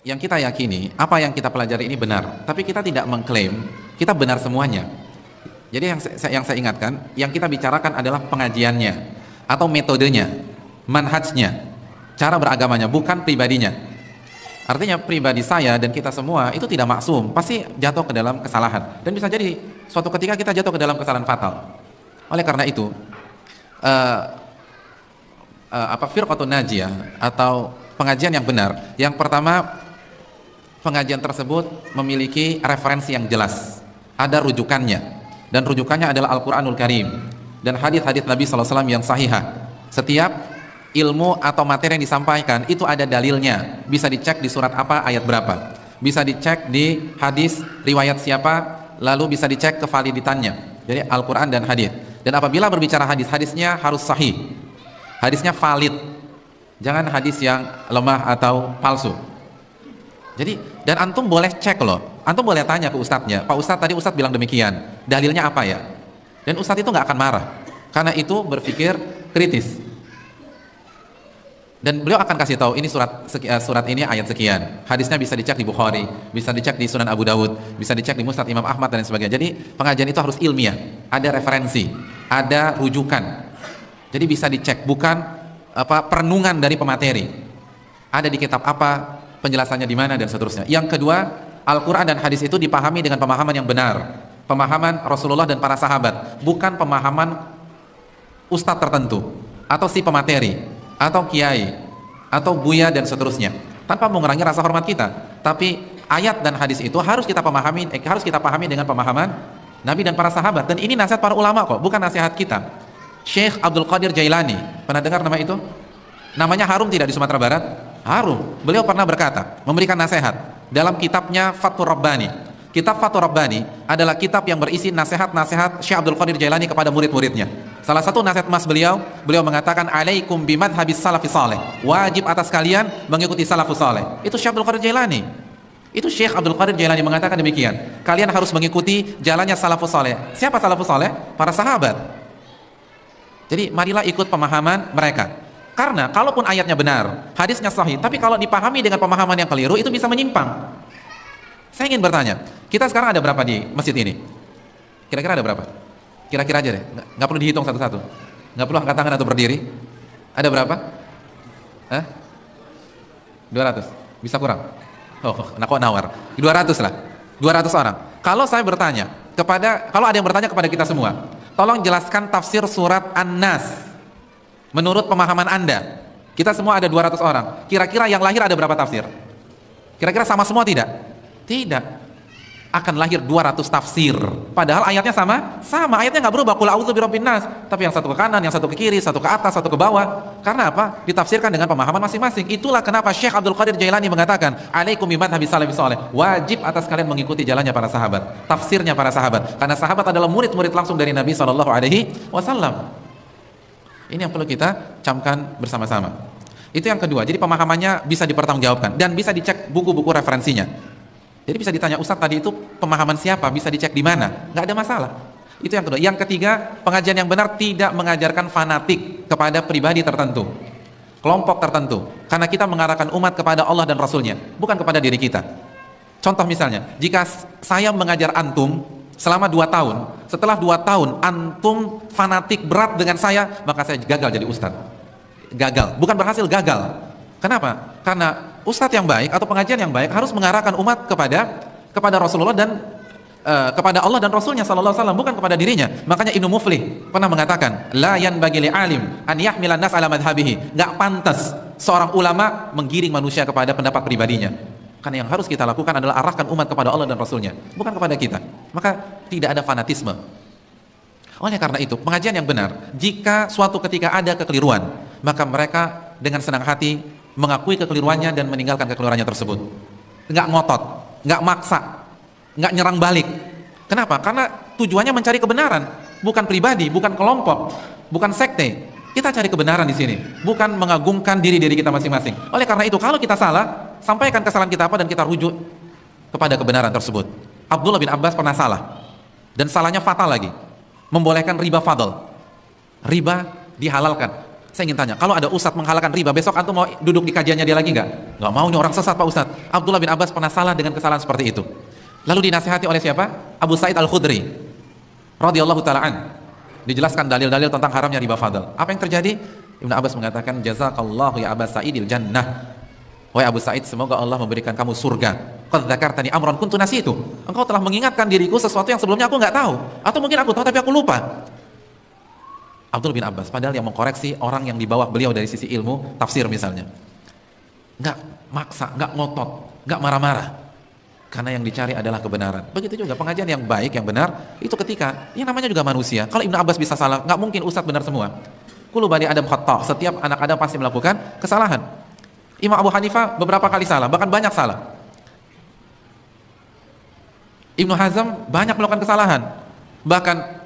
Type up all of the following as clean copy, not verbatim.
yang kita yakini, apa yang kita pelajari ini benar, tapi kita tidak mengklaim kita benar semuanya. Jadi yang saya ingatkan, yang kita bicarakan adalah pengajiannya atau metodenya, manhajnya, cara beragamanya, bukan pribadinya. Artinya pribadi saya dan kita semua itu tidak maksum, pasti jatuh ke dalam kesalahan, dan bisa jadi suatu ketika kita jatuh ke dalam kesalahan fatal. Oleh karena itu firqatun najiyah atau pengajian yang benar, yang pertama, pengajian tersebut memiliki referensi yang jelas, ada rujukannya, dan rujukannya adalah Al-Quranul Karim dan hadis-hadis Nabi SAW yang sahihah. Setiap ilmu atau materi yang disampaikan itu ada dalilnya, bisa dicek di surat apa, ayat berapa, bisa dicek di hadis riwayat siapa, lalu bisa dicek kevaliditannya. Jadi Al-Quran dan hadis. Dan apabila berbicara hadis, hadisnya harus sahih, hadisnya valid, jangan hadis yang lemah atau palsu. Jadi, dan antum boleh cek loh, antum boleh tanya ke ustadznya, Pak Ustadz, tadi Ustadz bilang demikian, dalilnya apa ya? Dan ustadz itu nggak akan marah, karena itu berpikir kritis. Dan beliau akan kasih tahu, ini surat ini ayat sekian, hadisnya bisa dicek di Bukhari, bisa dicek di Sunan Abu Dawud, bisa dicek di Musnad Imam Ahmad dan sebagainya. Jadi pengajian itu harus ilmiah, ada referensi, ada rujukan. Jadi bisa dicek, bukan perenungan dari pemateri. Ada di kitab apa, penjelasannya di mana, dan seterusnya. Yang kedua, Al-Quran dan hadis itu dipahami dengan pemahaman yang benar, pemahaman Rasulullah dan para sahabat, bukan pemahaman ustadz tertentu atau si pemateri atau kiai atau buya dan seterusnya, tanpa mengurangi rasa hormat kita. Tapi ayat dan hadis itu harus kita pahami dengan pemahaman Nabi dan para sahabat. Dan ini nasihat para ulama kok, bukan nasihat kita. Syekh Abdul Qadir Jailani, pernah dengar nama itu? Namanya harum tidak di Sumatera Barat? Harum. Beliau pernah berkata, memberikan nasihat dalam kitabnya Fathur Rabbani. Kitab Fathur Rabbani adalah kitab yang berisi nasihat-nasihat Syekh Abdul Qadir Jailani kepada murid-muridnya. Salah satu nasihat emas beliau mengatakan, alaikum bimadhabis salafis saleh, wajib atas kalian mengikuti salafus saleh. Itu Syekh Abdul Qadir Jailani. Itu Syekh Abdul Qadir Jailani mengatakan demikian. Kalian harus mengikuti jalannya salafus saleh. Siapa salafus saleh? Para sahabat. Jadi marilah ikut pemahaman mereka. Karena kalaupun ayatnya benar, hadisnya sahih, tapi kalau dipahami dengan pemahaman yang keliru, itu bisa menyimpang. Saya ingin bertanya, kita sekarang ada berapa di masjid ini? Kira-kira ada berapa? Kira-kira aja deh, nggak perlu dihitung satu-satu, nggak perlu angkat tangan atau berdiri. Ada berapa? 200? Bisa kurang? Oh, kok nawar? 200 lah, 200 orang. Kalau saya bertanya kalau ada yang bertanya kepada kita semua, tolong jelaskan tafsir surat An-Nas menurut pemahaman Anda. Kita semua ada 200 orang. Kira-kira yang lahir ada berapa tafsir? Kira-kira sama semua tidak? Tidak. Akan lahir 200 tafsir. Padahal ayatnya sama. Ayatnya nggak berubah. Qul a'udzu birabbin nas. Tapi yang satu ke kanan, yang satu ke kiri, satu ke atas, satu ke bawah. Karena apa? Ditafsirkan dengan pemahaman masing-masing. Itulah kenapa Syekh Abdul Qadir Jailani mengatakan, alaikum bimadhhabis salafis saleh. Wajib atas kalian mengikuti jalannya para sahabat, tafsirnya para sahabat. Karena sahabat adalah murid-murid langsung dari Nabi SAW. Ini yang perlu kita camkan bersama-sama. Itu yang kedua. Jadi pemahamannya bisa dipertanggungjawabkan dan bisa dicek buku-buku referensinya. Jadi bisa ditanya, Ustadz tadi itu pemahaman siapa? Bisa dicek di mana? Nggak ada masalah. Itu yang kedua. Yang ketiga, pengajian yang benar tidak mengajarkan fanatik kepada pribadi tertentu, kelompok tertentu. Karena kita mengarahkan umat kepada Allah dan Rasulnya, bukan kepada diri kita. Contoh misalnya, jika saya mengajar antum selama 2 tahun, setelah 2 tahun antum fanatik berat dengan saya, maka saya gagal jadi ustadz. Gagal, bukan berhasil, gagal. Kenapa? Karena ustadz yang baik atau pengajian yang baik harus mengarahkan umat kepada Rasulullah dan kepada Allah dan Rasulnya sallallahu alaihi wasallam, bukan kepada dirinya. Makanya Ibnu Muflih pernah mengatakan, la yanbaghi li alim an yahmilan nas ala madhhabihi. Enggak pantas seorang ulama menggiring manusia kepada pendapat pribadinya. Karena yang harus kita lakukan adalah arahkan umat kepada Allah dan Rasulnya, bukan kepada kita. Maka tidak ada fanatisme. Oleh karena itu, pengajian yang benar, jika suatu ketika ada kekeliruan, maka mereka dengan senang hati mengakui kekeliruannya dan meninggalkan kekeliruannya tersebut. Nggak ngotot, nggak maksa, nggak nyerang balik. Kenapa? Karena tujuannya mencari kebenaran, bukan pribadi, bukan kelompok, bukan sekte. Kita cari kebenaran di sini, bukan mengagungkan diri kita masing-masing. Oleh karena itu, kalau kita salah, sampaikan kesalahan kita apa dan kita rujuk kepada kebenaran tersebut. Abdullah bin Abbas pernah salah, dan salahnya fatal lagi, membolehkan riba fadl. Riba dihalalkan. Saya ingin tanya, kalau ada ustadz menghalalkan riba, besok antum mau duduk di kajiannya dia lagi nggak? Nggak mau, nih orang sesat Pak Ustadz. Abdullah bin Abbas pernah salah dengan kesalahan seperti itu. Lalu dinasihati oleh siapa? Abu Sa'id Al-Khudri radhiyallahu ta'ala an. Dijelaskan dalil-dalil tentang haramnya riba fadl. Apa yang terjadi? Ibnu Abbas mengatakan, jazakallahu ya Aba Sa'idil jannah. Wahai Abu Sa'id, semoga Allah memberikan kamu surga. Qad dzakartani amran kuntu nasitu. Engkau telah mengingatkan diriku sesuatu yang sebelumnya aku nggak tahu, atau mungkin aku tahu tapi aku lupa. Abdul bin Abbas, padahal yang mengkoreksi orang yang di bawah beliau dari sisi ilmu tafsir misalnya, nggak maksa, nggak ngotot, nggak marah-marah, karena yang dicari adalah kebenaran. Begitu juga pengajian yang baik, yang benar, itu ketika yang namanya juga manusia. Kalau Ibnu Abbas bisa salah, nggak mungkin ustadz benar semua. Kullu bani Adam khata', setiap anak Adam pasti melakukan kesalahan. Imam Abu Hanifah beberapa kali salah, bahkan banyak salah. Ibnu Hazm banyak melakukan kesalahan, bahkan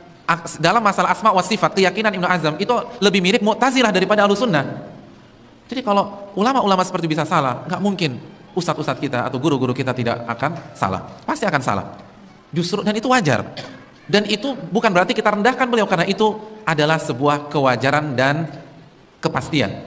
dalam masalah asma wa sifat, keyakinan Ibnu Hazm itu lebih mirip Mu'tazilah daripada Ahlussunnah. Jadi kalau ulama-ulama seperti bisa salah, nggak mungkin ustadz-ustadz kita atau guru-guru kita tidak akan salah, pasti akan salah. Justru, dan itu wajar. Dan itu bukan berarti kita rendahkan beliau, karena itu adalah sebuah kewajaran dan kepastian.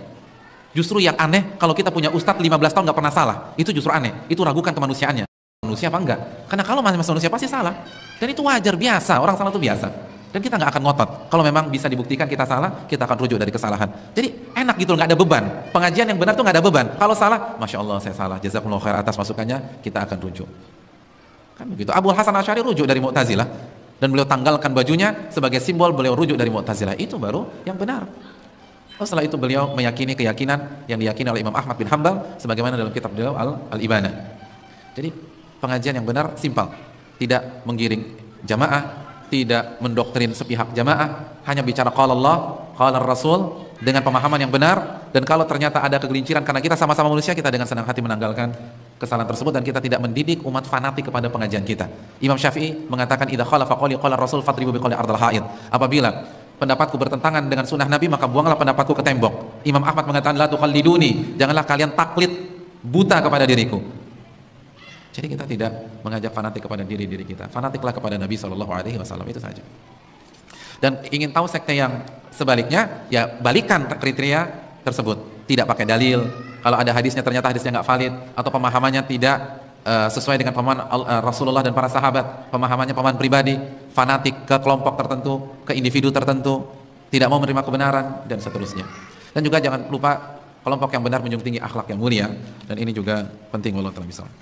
Justru yang aneh kalau kita punya ustadz 15 tahun nggak pernah salah, itu justru aneh. Itu ragukan kemanusiaannya. Manusia apa enggak? Karena kalau masih manusia pasti salah. Dan itu wajar, biasa, orang salah itu biasa. Dan kita nggak akan ngotot. Kalau memang bisa dibuktikan kita salah, kita akan rujuk dari kesalahan. Jadi enak gitu, nggak ada beban. Pengajian yang benar tuh nggak ada beban. Kalau salah, masya Allah saya salah. Jazakumullah khair atas masukannya, kita akan rujuk. Kan begitu. Abul Hasan Asy'ari rujuk dari Mu'tazilah, dan beliau tanggalkan bajunya sebagai simbol beliau rujuk dari Mu'tazilah. Itu baru yang benar. Setelah itu beliau meyakini keyakinan yang diyakini oleh Imam Ahmad bin Hanbal, sebagaimana dalam kitab beliau Al-Ibana. Jadi pengajian yang benar simpel, tidak menggiring jamaah, tidak mendoktrin sepihak jamaah, hanya bicara qala Allah, qala Rasul dengan pemahaman yang benar. Dan kalau ternyata ada kegelinciran karena kita sama-sama manusia, kita dengan senang hati menanggalkan kesalahan tersebut, dan kita tidak mendidik umat fanatik kepada pengajian kita. Imam Syafi'i mengatakan idza khalafa qawli qala Rasul fadribu biqawli ardal haid. Apabila pendapatku bertentangan dengan sunnah Nabi, maka buanglah pendapatku ke tembok. Imam Ahmad mengatakan la tuqalliduni, janganlah kalian taklid buta kepada diriku. Jadi kita tidak mengajak fanatik kepada diri-diri kita. Fanatiklah kepada Nabi SAW, itu saja. Dan ingin tahu sekte yang sebaliknya, ya balikan kriteria tersebut. Tidak pakai dalil. Kalau ada hadisnya ternyata hadisnya nggak valid, atau pemahamannya tidak sesuai dengan pemahaman Rasulullah dan para sahabat, pemahamannya pemahaman pribadi, fanatik ke kelompok tertentu, ke individu tertentu, tidak mau menerima kebenaran, dan seterusnya. Dan juga jangan lupa kelompok yang benar menjunjung tinggi akhlak yang mulia, dan ini juga penting. Wallahu ta'ala bishawab.